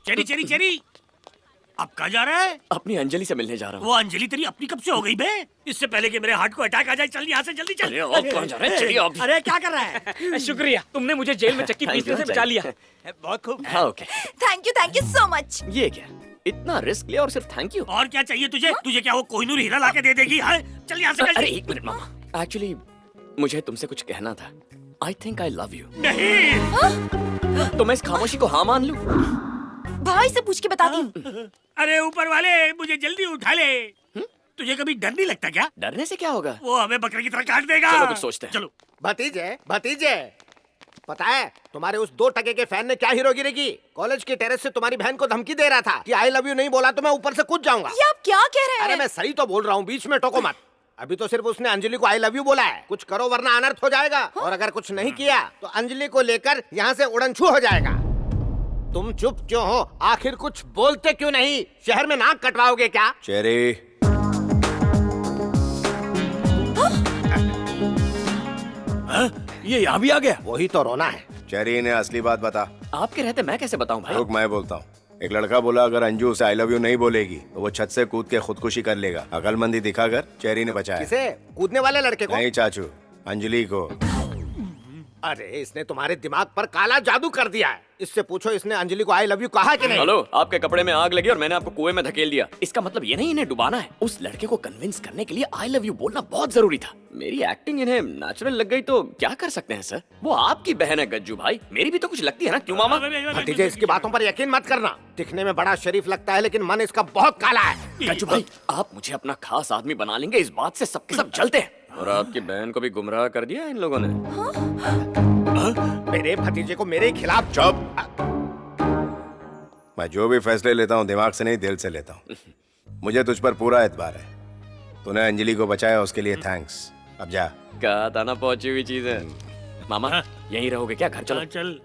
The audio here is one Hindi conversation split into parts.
चेरी चेरी चेरी, अब कहाँ जा रहा है? अपनी अंजलि से मिलने जा रहा हूँ। वो अंजलि तेरी अपनी कब से हो गई बे? इससे पहले कि मेरे हार्ट को अटैक आ जाए, चल यहाँ से जल्दी चल। अरे आप कहाँ जा रहे हैं? चलिए आप। अरे क्या कर रहा है? शुक्रिया, तुमने मुझे जेल में चक्की पीसने से बचा लिया। बहुत खूब। हाँ okay. Thank you so much. ये क्या, इतना रिस्क लिया और सिर्फ थैंक यू? और क्या चाहिए तुझे? तुझे क्या वो कोहिनूर हीरा लाके दे देगी? हाँ? चल यहाँ से। अरे एक मिनट मामा, एक्चुअली मुझे तुमसे कुछ कहना था। I think I love you. नहीं। तो मैं इस खामोशी को हाँ मान लूं? भाई से पूछ के बताती हूँ। अरे ऊपर वाले, मुझे जल्दी उठा ले। तुझे कभी डर नहीं लगता क्या? डरने से क्या होगा? वो हमें बकरे की तरह काट देगा। चलो कुछ सोचते हैं। चलो। भतीजे भतीजे, पता है तुम्हारे उस 2 टके के फैन ने क्या हीरोगिरी की? कॉलेज के टेरेस से तुम्हारी बहन को धमकी दे रहा था कि आई लव यू नहीं बोला तो मैं ऊपर से कूद जाऊंगा। ये आप क्या कह रहे हैं? अरे मैं सही तो बोल रहा हूँ, बीच में टोको मत। अभी तो सिर्फ उसने अंजलि को आई लव यू बोला है, कुछ करो वरना अनर्थ हो जाएगा। और अगर कुछ नहीं किया तो अंजलि को लेकर यहाँ से उड़नछू हो जाएगा। तुम चुप क्यों हो? आखिर कुछ बोलते क्यों नहीं? शहर में नाक कटवाओगे क्या? चेरी, ये यहाँ भी आ गया। वही तो रोना है। चेरी ने असली बात बता। आपके रहते मैं कैसे बताऊं भाई? रुक, मैं बोलता हूँ। एक लड़का बोला अगर अंजू उसे आई लव यू नहीं बोलेगी तो वो छत से कूद के खुदकुशी कर लेगा। अकलमंदी दिखाकर चेरी ने बचाया। किसे? कूदने वाले लड़के को? नहीं चाचू, अंजलि को। अरे इसने तुम्हारे दिमाग पर काला जादू कर दिया है। इससे पूछो इसने अंजलि को आई लव यू कहा कि नहीं? हेलो, आपके कपड़े में आग लगी और मैंने आपको कुएं में धकेल दिया। इसका मतलब ये नहीं इन्हें डुबाना है। उस लड़के को कन्विंस करने के लिए आई लव यू बोलना बहुत जरूरी था। मेरी एक्टिंग इन्हें नेचुरल लग गई तो क्या कर सकते हैं सर? वो आपकी बहन है गज्जू भाई, मेरी भी तो कुछ लगती है ना, क्यों मामा? भतीजे इसकी बातों पर यकीन मत करना। दिखने में बड़ा शरीफ लगता है लेकिन मन इसका बहुत काला है। गज्जू भाई, आप मुझे अपना खास आदमी बना लेंगे, इस बात से सबके सब जलते हैं। और आपकी बहन को भी गुमराह कर दिया इन लोगों ने। मेरे भतीजे को मेरे खिलाफ। चुप। मैं जो भी फैसले लेता हूँ दिमाग से नहीं, दिल से लेता हूँ। मुझे तुझ पर पूरा एतबार है। तूने अंजलि को बचाया, उसके लिए थैंक्स। अब जा। कहा था ना पहुंची हुई चीज है। मामा यहीं रहोगे क्या? घर चलो। चल।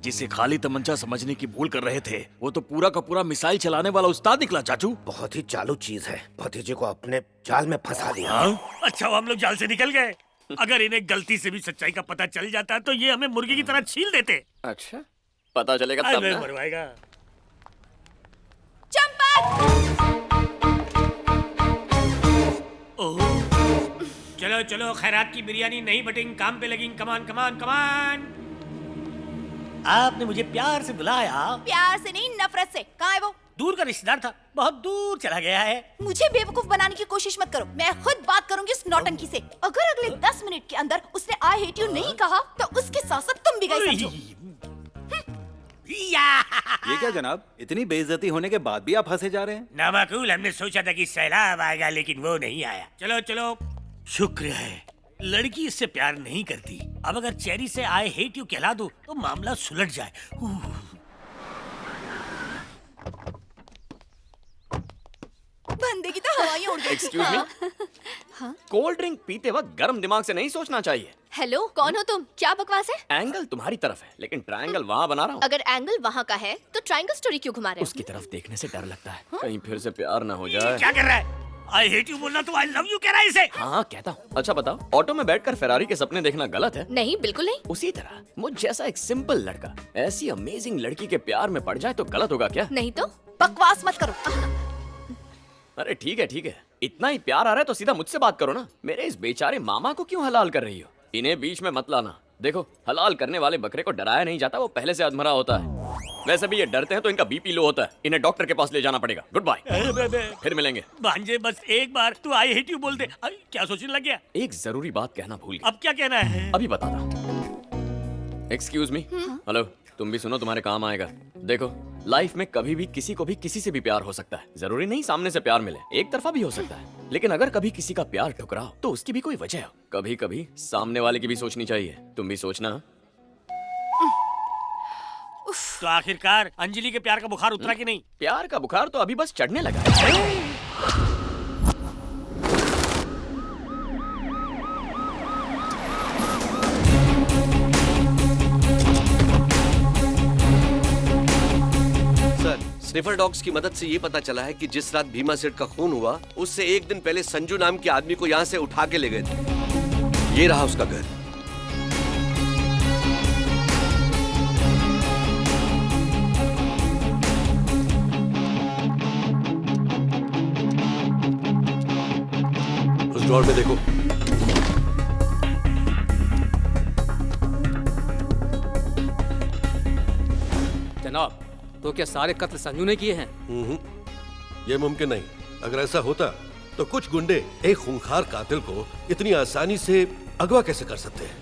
जिसे खाली तमंचा समझने की भूल कर रहे थे, वो तो पूरा का पूरा मिसाइल चलाने वाला उस्ताद निकला चाचू। बहुत ही चालू चीज है। भतीजे को अपने जाल में फंसा दिया। अच्छा वो हम लोग जाल से निकल गए। अगर इन्हें गलती से भी सच्चाई का पता चल जाता तो ये हमें मुर्गी की तरह छील देते। अच्छा, पता चलेगा तब ना। मरवाएगा। चलो चलो, खैरात की बिरयानी नहीं बटेंगे, काम पे लगेंगे। कमान कमान कमान। आपने मुझे प्यार से बुलाया। प्यार से नहीं, नफरत से। कहाँ है वो? दूर का रिश्तेदार था, बहुत दूर चला गया है। मुझे बेवकूफ बनाने की कोशिश मत करो। मैं खुद बात करूंगी इस नौटंकी से। अगर अगले 10 मिनट के अंदर उसने आई हेट यू नहीं कहा तो उसके साथ साथ तुम भी गए समझो। ये क्या जनाब, इतनी बेइज्जती होने के बाद भी आप हंसे जा रहे हैं? नामाकूल, हमने सोचा था कि सैलाब आएगा लेकिन वो नहीं आया। चलो चलो, शुक्र है लड़की इससे प्यार नहीं करती। अब अगर चेरी से आई हेट यू कहला दो तो मामला सुलझ जाए। बंदे की तो हवाएं उड़ गई। एक्सक्यूज मी, कोल्ड ड्रिंक पीते वक्त गर्म दिमाग से नहीं सोचना चाहिए। हेलो, कौन हो तुम? क्या बकवास है? एंगल तुम्हारी तरफ है लेकिन ट्रायंगल वहाँ बना रहा हूँ। अगर एंगल वहाँ का है तो ट्रायंगल स्टोरी क्यों घुमा रहे हो? उसकी तरफ देखने से डर लगता है, कहीं फिर से प्यार ना हो जाए। क्या कर रहा है? आई हेट यू बोलना तो आई लव यू कह रहा है इसे। हाँ कहता हूँ। अच्छा बताओ, ऑटो में बैठकर फेरारी के सपने देखना गलत है? नहीं, बिल्कुल नहीं। उसी तरह मुझ जैसा एक सिंपल लड़का ऐसी अमेजिंग लड़की के प्यार में पड़ जाए तो गलत होगा क्या? नहीं तो? बकवास मत करो। अरे ठीक है ठीक है, इतना ही प्यार आ रहा है तो सीधा मुझसे बात करो ना। मेरे इस बेचारे मामा को क्यों हलाल कर रही हो? इन्हें बीच में मत लाना। देखो, हलाल करने वाले बकरे को डराया नहीं जाता, वो पहले से अधमरा होता है। वैसे भी ये डरते हैं तो इनका बीपी लो होता है। इन्हें डॉक्टर के पास ले जाना पड़ेगा। गुड बाय, फिर मिलेंगे। भांजे बस एक बार तू आई हेट यू बोल दे। क्या सोचने लग गया? एक जरूरी बात कहना भूल गया। अब क्या कहना है? अभी बताता हूँ। Excuse me. हेलो, तुम भी सुनो, तुम्हारे काम आएगा। देखो, लाइफ में कभी भी किसी को भी किसी से भी प्यार हो सकता है। जरूरी नहीं सामने से प्यार मिले, एक तरफा भी हो सकता है। लेकिन अगर कभी किसी का प्यार ठुकराओ तो उसकी भी कोई वजह हो। कभी कभी सामने वाले की भी सोचनी चाहिए। तुम भी सोचना। तो आखिरकार अंजलि के प्यार का बुखार उतरा कि नहीं? प्यार का बुखार तो अभी बस चढ़ने लगा है। स्निफर डॉग्स की मदद से ये पता चला है कि जिस रात भीमा सेठ का खून हुआ उससे एक दिन पहले संजू नाम के आदमी को यहाँ से उठा के ले गए थे। ये रहा उसका घर। ड्रॉर में देखो। जनाब, तो क्या सारे कत्ल संजू ने किए हैं? ये मुमकिन नहीं। अगर ऐसा होता तो कुछ गुंडे एक खूंखार कातिल को इतनी आसानी से अगवा कैसे कर सकते हैं?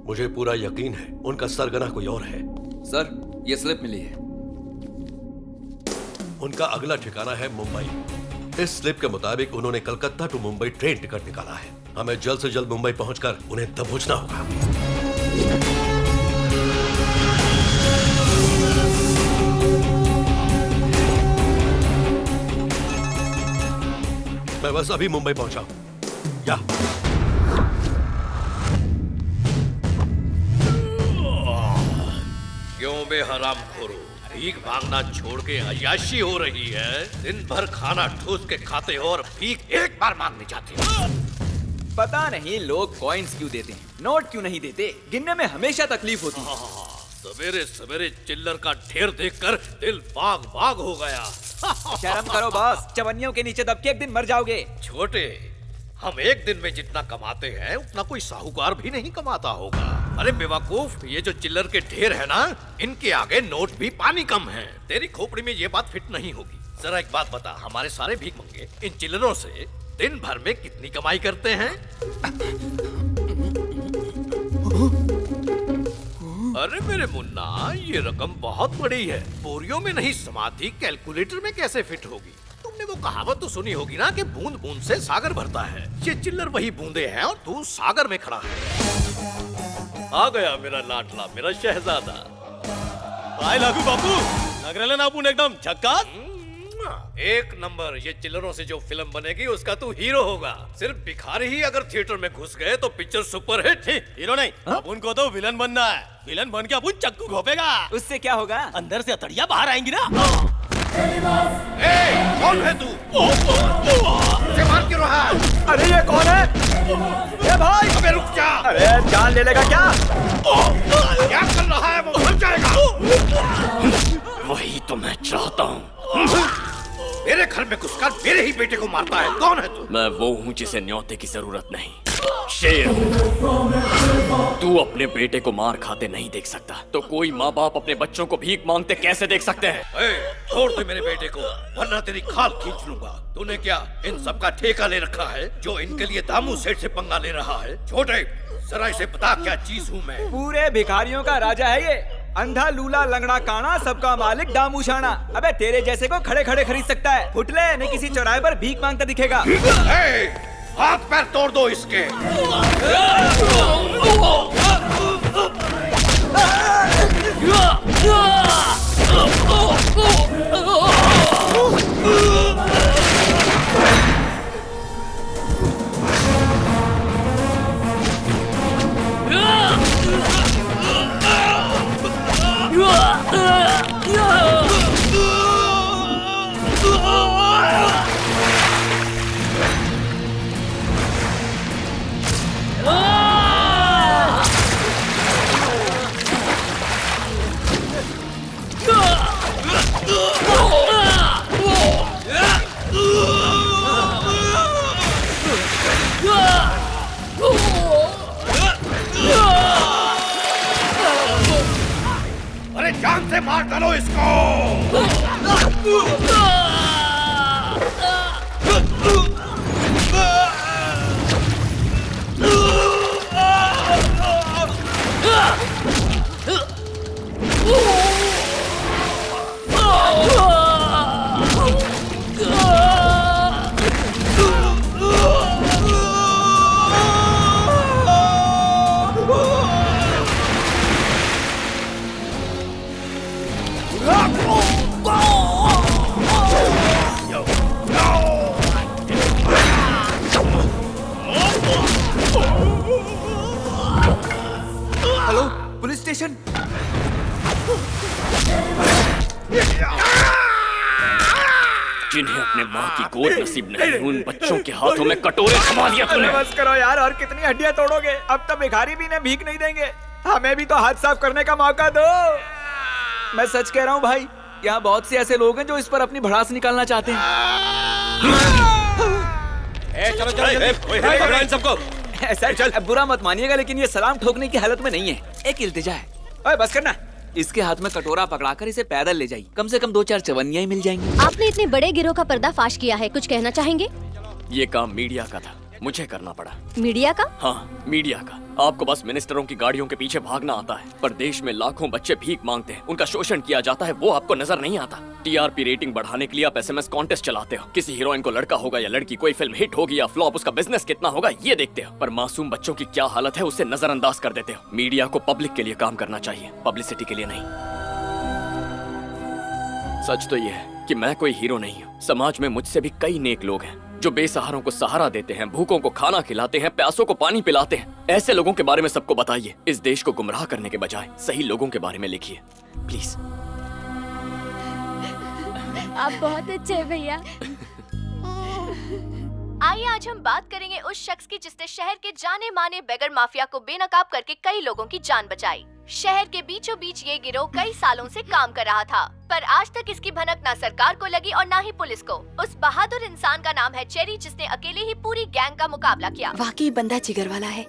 मुझे पूरा यकीन है उनका सरगना कोई और है। सर, ये स्लिप मिली है। उनका अगला ठिकाना है मुंबई। इस स्लिप के मुताबिक उन्होंने Calcutta to Mumbai train ticket निकाला है। हमें जल्द से जल्द मुंबई पहुंचकर उन्हें दबोचना होगा। मैं बस अभी मुंबई पहुंचा हूं। या क्यों बे हराम खोरो, भीख मांगना छोड़ के अय्याशी हो रही है। दिन भर खाना ठूस के खाते हो और भीख एक बार मांगने जाते हो। पता नहीं लोग कॉइन्स क्यों देते हैं, नोट क्यों नहीं देते। गिनने में हमेशा तकलीफ होती है। सवेरे सवेरे चिल्लर का ढेर देखकर दिल बाग बाग हो गया। शर्म करो बॉस, चवन्नियों के नीचे दब के एक दिन मर जाओगे। छोटे, हम एक दिन में जितना कमाते हैं उतना कोई साहूकार भी नहीं कमाता होगा। अरे बेवकूफ, ये जो चिल्लर के ढेर है ना, इनके आगे नोट भी पानी कम है। तेरी खोपड़ी में ये बात फिट नहीं होगी। जरा एक बात बता, हमारे सारे भीख मंगे इन चिल्लरों से दिन भर में कितनी कमाई करते हैं? अरे मेरे मुन्ना, ये रकम बहुत बड़ी है। बोरियों में नहीं समाती, कैलकुलेटर में कैसे फिट होगी? तुमने वो कहावत तो सुनी होगी ना कि बूंद बूंद से सागर भरता है। ये चिल्लर वही बूंदे हैं और तू सागर में खड़ा है। आ गया मेरा लाडला, मेरा शहजादा। आए लागू बापू, लग रहा है ना अपन एकदम झक्कास। एक नंबर। ये चिल्लरों से जो फिल्म बनेगी उसका तू हीरो होगा। सिर्फ भिखारी ही अगर थिएटर में घुस गए तो पिक्चर सुपर हिट। हीरो नहीं, अपन को तो विलन बनना है। विलन बन के अपन चक्कू घोपेगा। उससे क्या होगा? अंदर से अतड़िया बाहर आएंगी ना। कौन है तू? इसे मार क्यों रहा है? अरे ये कौन है? ये भाई! अबे रुक जा! अरे जान ले लेगा क्या? क्या कर रहा है? वो मर जाएगा। वही तो मैं चाहता हूँ। मेरे घर में घुसकर मेरे ही बेटे को मारता है। कौन है तू? मैं वो हूँ जिसे न्योते की जरूरत नहीं। शेर हूँ। तू अपने बेटे को मार खाते नहीं देख सकता, तो कोई माँ बाप अपने बच्चों को भीख मांगते कैसे देख सकते हैं? छोड़ दे मेरे बेटे को, वरना तेरी खाल खींच लूंगा। तूने क्या इन सब का ठेका ले रखा है जो इनके लिए दामू सेठ से पंगा ले रहा है? छोटे, जरा इसे बता क्या चीज हूँ मैं? पूरे भिखारियों का राजा है ये। अंधा लूला लंगड़ा काना, सबका मालिक दामू शाना। अबे तेरे जैसे को खड़े खड़े खरीद सकता है। फुटले नहीं किसी चौराहे पर भीख मांगता दिखेगा। हाथ पैर तोड़ दो इसके। अरे जान से मार डालो इसको। Hello, police station. जिन्हें अपने माँ की गोद नसीब नहीं, उन बच्चों के हाथों में कटोरे थमा दिया तूने। बस करो यार, और कितनी हड्डियां तोड़ोगे? अब तो भिखारी भी इन्हें भीख नहीं देंगे। हमें भी तो हाथ साफ करने का मौका दो। मैं सच कह रहा हूँ भाई, यहाँ बहुत से ऐसे लोग हैं जो इस पर अपनी भड़ास निकालना चाहते हैं। चलो चलो सबको। सर बुरा मत मानिएगा लेकिन ये सलाम ठोकने की हालत में नहीं है, एक इल्तिजा है। ओए बस करना, इसके हाथ में कटोरा पकड़ाकर इसे पैदल ले जाइए, कम से कम 2-4 चवन्नियां ही मिल जाएंगी। आपने इतने बड़े गिरोह का पर्दाफाश किया है, कुछ कहना चाहेंगे? ये काम मीडिया का था, मुझे करना पड़ा। मीडिया का? हाँ, मीडिया का। आपको बस मिनिस्टरों की गाड़ियों के पीछे भागना आता है, पर देश में लाखों बच्चे भीख मांगते हैं, उनका शोषण किया जाता है, वो आपको नजर नहीं आता। टीआरपी रेटिंग बढ़ाने के लिए आप SMS कॉन्टेस्ट चलाते हो, किसी हीरोइन को लड़का होगा या लड़की, कोई फिल्म हिट होगी या फ्लॉप, उसका बिजनेस कितना होगा ये देखते हो, पर मासूम बच्चों की क्या हालत है उसे नजरअंदाज कर देते हो। मीडिया को पब्लिक के लिए काम करना चाहिए, पब्लिसिटी के लिए नहीं। सच तो ये है कि मैं कोई हीरो नहीं हूँ, समाज में मुझसे भी कई नेक लोग हैं जो बेसहारों को सहारा देते हैं, भूखों को खाना खिलाते हैं, प्यासों को पानी पिलाते हैं। ऐसे लोगों के बारे में सबको बताइए, इस देश को गुमराह करने के बजाय सही लोगों के बारे में लिखिए प्लीज। आप बहुत अच्छे हैं भैया। आइए आज हम बात करेंगे उस शख्स की जिसने शहर के जाने माने बेगर माफिया को बेनकाब करके कई लोगों की जान बचाई। शहर के बीचों बीच ये गिरोह कई सालों से काम कर रहा था, पर आज तक इसकी भनक ना सरकार को लगी और ना ही पुलिस को। उस बहादुर इंसान का नाम है चेरी, जिसने अकेले ही पूरी गैंग का मुकाबला किया। वाकई बंदा जिगर वाला है,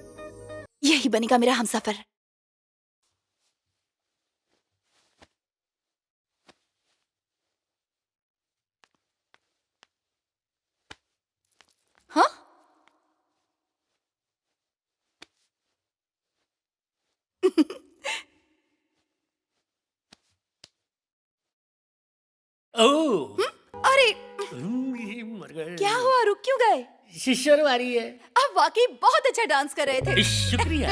यही बनेगा मेरा हमसफर। हाँ? ओह, अरे मर गए। क्या हुआ, रुक क्यों गए? शिशर वारी है। आप वाकई बहुत अच्छा डांस कर रहे थे। शुक्रिया।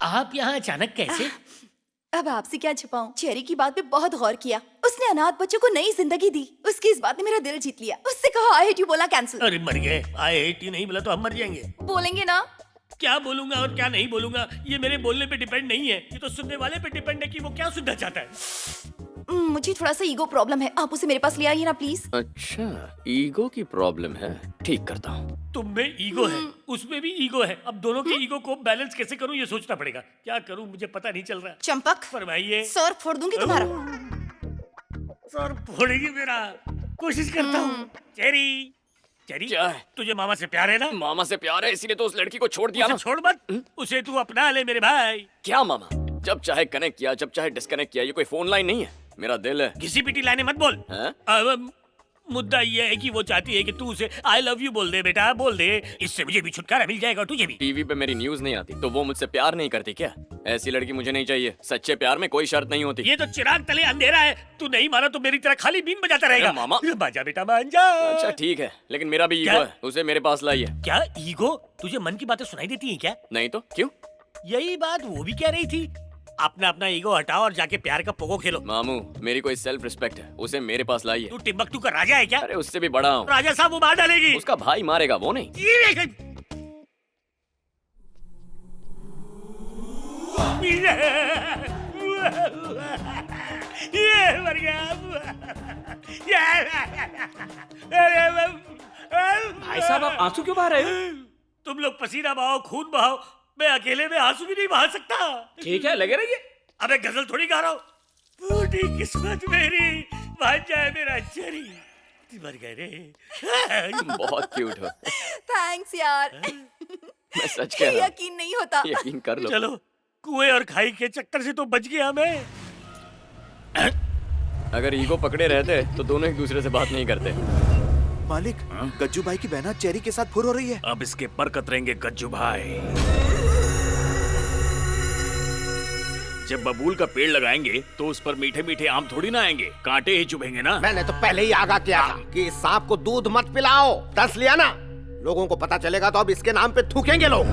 आप यहाँ अचानक कैसे? अब आपसे क्या छुपाऊं, चेरी की बात पे बहुत गौर किया। उसने अनाथ बच्चों को नई जिंदगी दी, उसकी इस बात ने मेरा दिल जीत लिया। उससे कहो आई हेट यू बोला कैंसिल। अरे मर गए, आई हेट यू नहीं बोला तो हम मर जाएंगे। बोलेंगे ना? क्या बोलूंगा और क्या नहीं बोलूंगा ये मेरे बोलने पे डिपेंड नहीं है, ये तो सुनने वाले पे डिपेंड है कि वो क्या सुनना चाहता है। मुझे थोड़ा सा ईगो प्रॉब्लम है, आप उसे मेरे पास ले आइए ना प्लीज। अच्छा, ईगो की प्रॉब्लम है, ठीक करता हूँ। तुम में ईगो है, उसमें भी ईगो है, अब दोनों के ईगो को बैलेंस कैसे करूँ ये सोचना पड़ेगा। क्या करूँ मुझे पता नहीं चल रहा। चंपक, फरमाइए। सर फोड़ दूंगी तुम्हारा। सर फोड़ेगी मेरा, कोशिश करता हूँ। चेरी, चेरी क्या है? तुझे मामा से प्यार है ना? मामा से प्यार है, इसीलिए तो उस लड़की को छोड़ दिया ना। छोड़ मत, उसे तू अपना ले मेरे भाई। क्या मामा, जब चाहे कनेक्ट किया, जब चाहे डिस्कनेक्ट किया, ये कोई फोन लाइन नहीं है, मेरा दिल है। घिसी पिटी लाने मत बोल। अब मुद्दा ये है कि वो चाहती है कि तू उसे आई लव यू बोल दे बेटा, बोल दे, इससे मुझे भी छुटकारा मिल जाएगा और तुझे भी। टीवी पे मेरी न्यूज नहीं आती तो वो मुझसे प्यार नहीं करती क्या? ऐसी लड़की मुझे नहीं चाहिए, सच्चे प्यार में कोई शर्त नहीं होती। ये तो चिराग तले अंधेरा है, तू नहीं माना तो मेरी तरह खाली बीन बजाता रहेगा। मामा बाजा बेटा मान जा। अच्छा ठीक है, लेकिन मेरा भी ईगो है, उसे मेरे पास लाइए। क्या ईगो? तुझे मन की बातें सुनाई देती है क्या? नहीं तो क्यों? यही बात वो भी कह रही थी, अपना अपना ईगो हटाओ और जाके प्यार का पोगो खेलो। मामू मेरी कोई सेल्फ रिस्पेक्ट है, उसे मेरे पास लाइए। तू टिम्बकटू का राजा है क्या? अरे उससे भी बड़ा हूँ। राजा साहब वो मार डालेगी। उसका भाई मारेगा, वो नहीं। ये मर गया। भाई साहब आप आंसू क्यों बहा रहे हो? तुम लोग पसीना बहाओ, खून बहाओ, मैं अकेले में आंसू भी नहीं बहा सकता। ठीक है, लगे रहिए। अबे गजल थोड़ी गा रहा हूँ। टूटी किस्मत मेरी, मान जाए मेरा चेरी। मर गए रे। बहुत क्यूट हो। थैंक्स यार। मैं सच कह रहा हूँ। यकीन नहीं होता। यकीन कर लो। चलो, कुएं और खाई के चक्कर से तो बच गया मैं। अगर ईगो पकड़े रहते तो दोनों एक दूसरे से बात नहीं करते। मालिक, गज्जू भाई की बहना चेरी के साथ फुर हो रही है। अब इसके पर कतरेंगे गज्जू भाई। जब बबूल का पेड़ लगाएंगे तो उस पर मीठे मीठे आम थोड़ी ना आएंगे, कांटे ही चुभेंगे ना। मैंने तो पहले ही आगाह किया था कि इस सांप को दूध मत पिलाओ। 10 लिया ना, लोगों को पता चलेगा तो अब इसके नाम पे थूकेंगे लोग।